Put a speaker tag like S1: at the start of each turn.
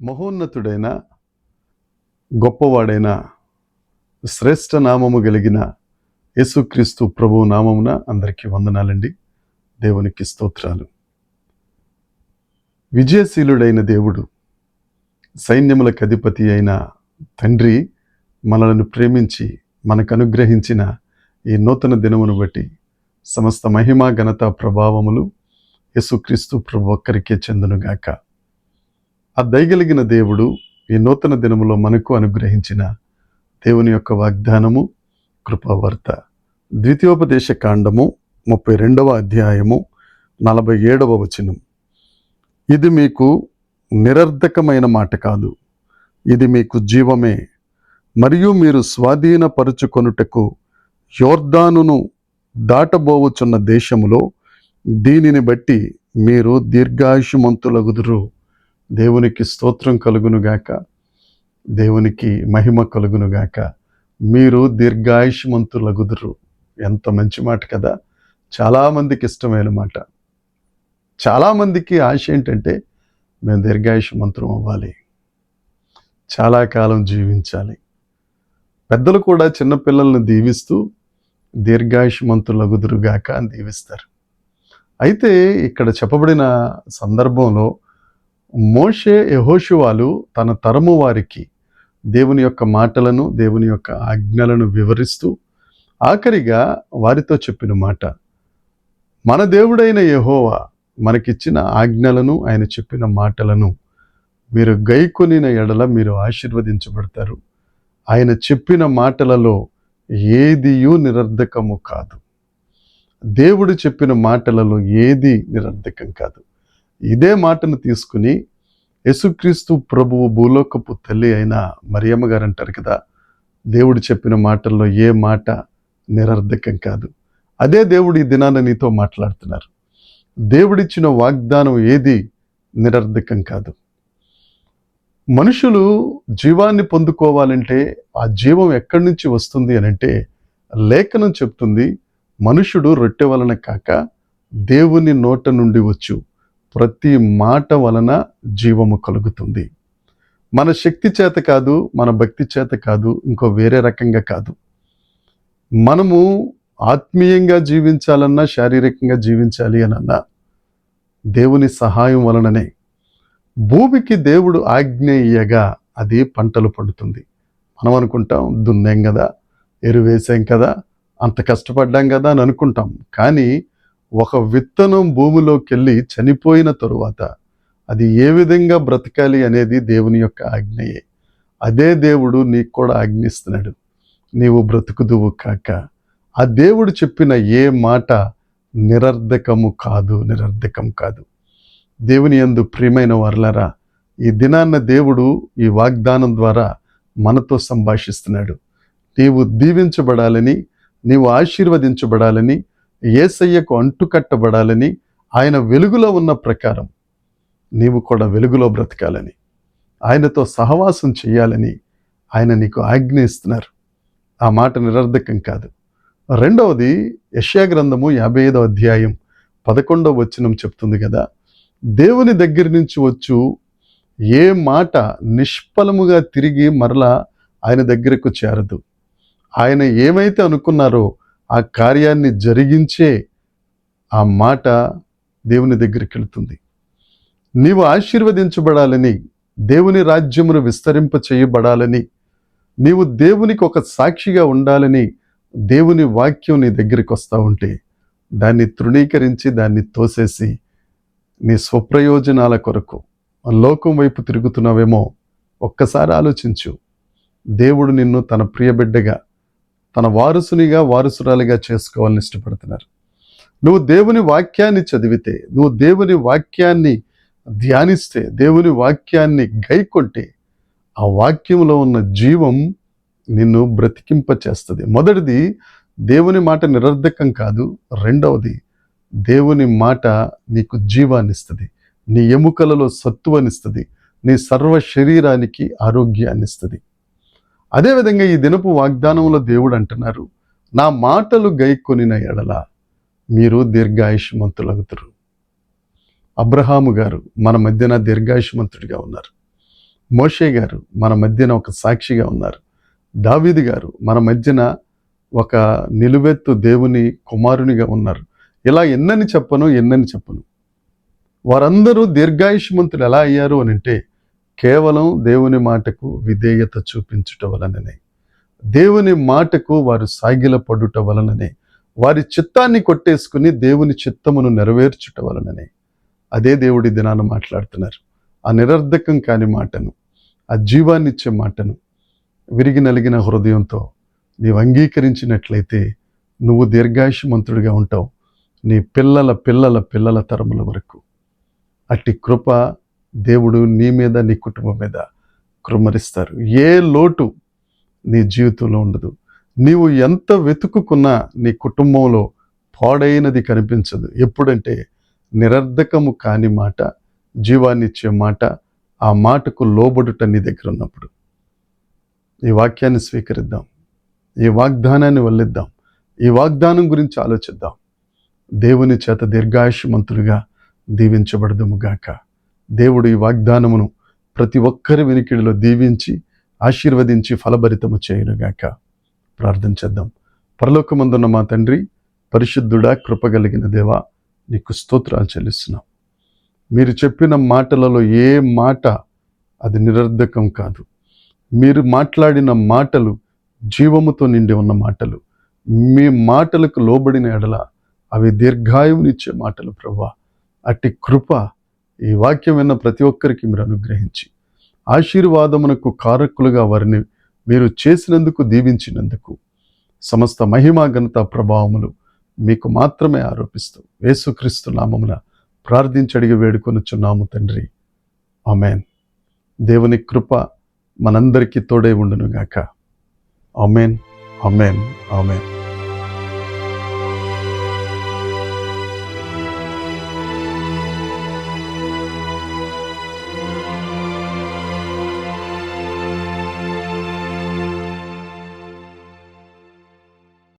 S1: మహోన్నతుడైన గొప్పవాడైన శ్రేష్ఠ నామము కలిగిన యేసుక్రీస్తు ప్రభు నామమున అందరికీ వందనాలండి. దేవునికి స్తోత్రాలు. విజయశీలుడైన దేవుడు, సైన్యములకు అధిపతి అయిన తండ్రి మనలను ప్రేమించి మనకు అనుగ్రహించిన ఈ నూతన దినమును బట్టి సమస్త మహిమ ఘనత ప్రభావములు యేసుక్రీస్తు ప్రభు ఒక్కరికే చెందునుగాక. ఆ దయగలిగిన దేవుడు ఈ నూతన దినములో మనకు అనుగ్రహించిన దేవుని యొక్క వాగ్దానము, కృపావార్త. ద్వితీయోపదేశ కాండము 32వ అధ్యాయము 47వ వచనం. ఇది మీకు నిరర్ధకమైన మాట కాదు, ఇది మీకు జీవమే. మరియు మీరు స్వాధీనపరుచుకొనుటకు యోర్దానును దాటబోవుచున్న దేశములో దీనిని బట్టి మీరు దీర్ఘాయుష్మంతులగుదురు. దేవునికి స్తోత్రం కలుగునుగాక, దేవునికి మహిమ కలుగునుగాక. మీరు దీర్ఘాయుష్మంతులగుదురు. ఎంత మంచి మాట కదా. చాలామందికి ఇష్టమైన మాట. చాలామందికి ఆశ ఏంటంటే మేము దీర్ఘాయుష్మంతులం అవ్వాలి, చాలా కాలం జీవించాలి. పెద్దలు కూడా చిన్నపిల్లల్ని దీవిస్తూ దీర్ఘాయుష్మంతులగుదురుగాక అని దీవిస్తారు. అయితే ఇక్కడ చెప్పబడిన సందర్భంలో మోషే, యెహోషువాలు తన తరము వారికి దేవుని యొక్క మాటలను, దేవుని యొక్క ఆజ్ఞలను వివరిస్తూ ఆఖరిగా వారితో చెప్పిన మాట, మన దేవుడైన యెహోవా మనకిచ్చిన ఆజ్ఞలను, ఆయన చెప్పిన మాటలను మీరు గైకొనిన ఎడల మీరు ఆశీర్వదించబడతారు. ఆయన చెప్పిన మాటలలో ఏదియూ నిరర్ధకము కాదు. దేవుడు చెప్పిన మాటలలో ఏది నిరర్ధకం కాదు. ఇదే మాటను తీసుకుని యేసుక్రీస్తు ప్రభువు భూలోకపు తల్లి అయిన మరియమ్మ గారు అంటారు కదా, దేవుడు చెప్పిన మాటల్లో ఏ మాట నిరర్ధకం కాదు. అదే దేవుడు ఈ దినాన నీతో మాట్లాడుతున్నారు. దేవుడిచ్చిన వాగ్దానం ఏది నిరర్ధకం కాదు. మనుషులు జీవాన్ని పొందుకోవాలంటే ఆ జీవం ఎక్కడి నుంచి వస్తుంది అని అంటే, లేఖనం చెప్తుంది, మనుషుడు రొట్టె వలన కాక దేవుని నోట నుండి వచ్చు ప్రతి మాట వలన జీవము కలుగుతుంది. మన శక్తి చేత కాదు, మన భక్తి చేత కాదు, ఇంకో వేరే రకంగా కాదు. మనము ఆత్మీయంగా జీవించాలన్నా, శారీరకంగా జీవించాలి అనన్నా దేవుని సహాయం వలననే. భూమికి దేవుడు ఆజ్ఞ ఇయ్యగా అది పంటలు పండుతుంది. మనం అనుకుంటాం, దున్నేం కదా, ఎరువేసాం కదా, అంత కష్టపడ్డాం కదా అని అనుకుంటాం. కానీ ఒక విత్తనం భూమిలోకి వెళ్ళి చనిపోయిన తరువాత అది ఏ విధంగా బ్రతకాలి అనేది దేవుని యొక్క ఆజ్ఞయే. అదే దేవుడు నీకు కూడా ఆజ్ఞిస్తున్నాడు, నీవు బ్రతుకుదువు కాక. ఆ దేవుడు చెప్పిన ఏ మాట నిరర్ధకము కాదు, నిరర్ధకం కాదు. దేవుని యందు ప్రియమైన వారలారా, ఈ దినాన్న దేవుడు ఈ వాగ్దానం ద్వారా మనతో సంభాషిస్తున్నాడు. నీవు దీవించబడాలని, నీవు ఆశీర్వదించబడాలని, యేసయ్యకు అంటుకట్టబడాలని, ఆయన వెలుగులో ఉన్న ప్రకారం నీవు కూడా వెలుగులో బ్రతకాలని, ఆయనతో సహవాసం చేయాలని ఆయన నీకు ఆజ్ఞ ఇస్తున్నారు. ఆ మాట నిరర్ధకం కాదు. రెండవది, యెషయా గ్రంథము 55వ అధ్యాయం 11వ వచనం చెప్తుంది కదా, దేవుని దగ్గర నుంచి వచ్చు ఏ మాట నిష్ఫలముగా తిరిగి మరలా ఆయన దగ్గరకు చేరదు. ఆయన ఏమైతే అనుకున్నారో ఆ కార్యాన్ని జరిగించే ఆ మాట దేవుని దగ్గరికి వెళుతుంది. నీవు ఆశీర్వదించబడాలని, దేవుని రాజ్యమును విస్తరింప చేయబడాలని, నీవు దేవునికి ఒక సాక్షిగా ఉండాలని దేవుని వాక్యం నీ దగ్గరికి వస్తూ ఉంటే దాన్ని తృణీకరించి, దాన్ని తోసేసి నీ స్వప్రయోజనాల కొరకు లోకం వైపు తిరుగుతున్నావేమో. ఒక్కసారి ఆలోచించు. దేవుడు నిన్ను తన ప్రియబిడ్డగా, తన వారసునిగా, వారసురాలిగా చేసుకోవాలని ఇష్టపడుతున్నారు. నువ్వు దేవుని వాక్యాన్ని చదివితే, నువ్వు దేవుని వాక్యాన్ని ధ్యానిస్తే, దేవుని వాక్యాన్ని గైకొంటే ఆ వాక్యంలో ఉన్న జీవం నిన్ను బ్రతికింప చేస్తుంది. మొదటిది, దేవుని మాట నిరర్ధకం కాదు. రెండవది, దేవుని మాట నీకు జీవాన్ని ఇస్తుంది, నీ ఎముకలలో సత్తువనిస్తుంది, నీ సర్వ శరీరానికి ఆరోగ్యాన్ని ఇస్తుంది. అదేవిధంగా ఈ దినపు వాగ్దానంలో దేవుడు అంటున్నారు, నా మాటలు గైకొనిన ఎడల మీరు దీర్ఘాయుష్మంతులగుతారు. అబ్రహాము గారు మన మధ్యన దీర్ఘాయుష్మంతుడిగా ఉన్నారు. మోషే గారు మన మధ్యన ఒక సాక్షిగా ఉన్నారు. దావీదు గారు మన మధ్యన ఒక నిలువెత్తు దేవుని కుమారునిగా ఉన్నారు. ఇలా ఎన్నని చెప్పను. వారందరూ దీర్ఘాయుష్మంతులు ఎలా అయ్యారు అని అంటే కేవలం దేవుని మాటకు విధేయత చూపించుట వలననే, దేవుని మాటకు వారు సాగిలపడుట వలననే, వారి చిత్తాన్ని కొట్టేసుకుని దేవుని చిత్తమును నెరవేర్చుట వలననే. అదే దేవుడి దినాన మాట్లాడుతున్నారు. ఆ నిరర్ధకం కాని మాటను, ఆ జీవాన్నిచ్చే మాటను విరిగి నలిగిన హృదయంతో నీవు అంగీకరించినట్లయితే నువ్వు దీర్ఘాయుష్మంతుడిగా ఉంటావు, నీ పిల్లల పిల్లల పిల్లల తరముల వరకు. అట్టి కృప దేవుడు నీ మీద, నీ కుటుంబం మీద కృమ్మరిస్తారు. ఏ లోటు నీ జీవితంలో ఉండదు. నీవు ఎంత వెతుకుకున్నా నీ కుటుంబంలో పాడైనది కనిపించదు. ఎప్పుడంటే నిరర్ధకము కాని మాట, జీవాన్నిచ్చే మాట, ఆ మాటకు లోబడుట నీ దగ్గర ఉన్నప్పుడు. ఈ వాక్యాన్ని స్వీకరిద్దాం, ఈ వాగ్దానాన్ని వల్లిద్దాం, ఈ వాగ్దానం గురించి ఆలోచిద్దాం. దేవుని చేత దీర్ఘాయుష్మంతులుగా దీవించబడదుముగాక. దేవుడు ఈ వాగ్దానమును ప్రతి ఒక్కరి వినికిడిలో దీవించి ఆశీర్వదించి ఫలభరితము చేయునుగాక. ప్రార్థన చేద్దాం. పరలోకమందున్న మా తండ్రి, పరిశుద్ధుడా, కృపగలిగిన దేవా, నీకు స్తోత్రాలు చెల్లిస్తున్నాం. మీరు చెప్పిన మాటలలో ఏ మాట అది నిరర్ధకం కాదు. మీరు మాట్లాడిన మాటలు జీవముతో నిండి ఉన్న మాటలు. మీ మాటలకు లోబడిన ఎడల అవి దీర్ఘాయువునిచ్చే మాటలు ప్రభువా. అట్టి కృప ఈ వాక్యం విన్న ప్రతి ఒక్కరికి మీరు అనుగ్రహించి ఆశీర్వాదమునకు కారకులుగా వారిని మీరు చేసినందుకు, దీవించినందుకు సమస్త మహిమ, ఘనత, ప్రభావములు మీకు మాత్రమే ఆరోపిస్తూ యేసుక్రీస్తు నామమున ప్రార్థించి అడిగి వేడుకొనుచున్నాము తండ్రి. ఆమెన్. దేవుని కృప మనందరికీ తోడై ఉండునుగాక. Amen, amen, amen.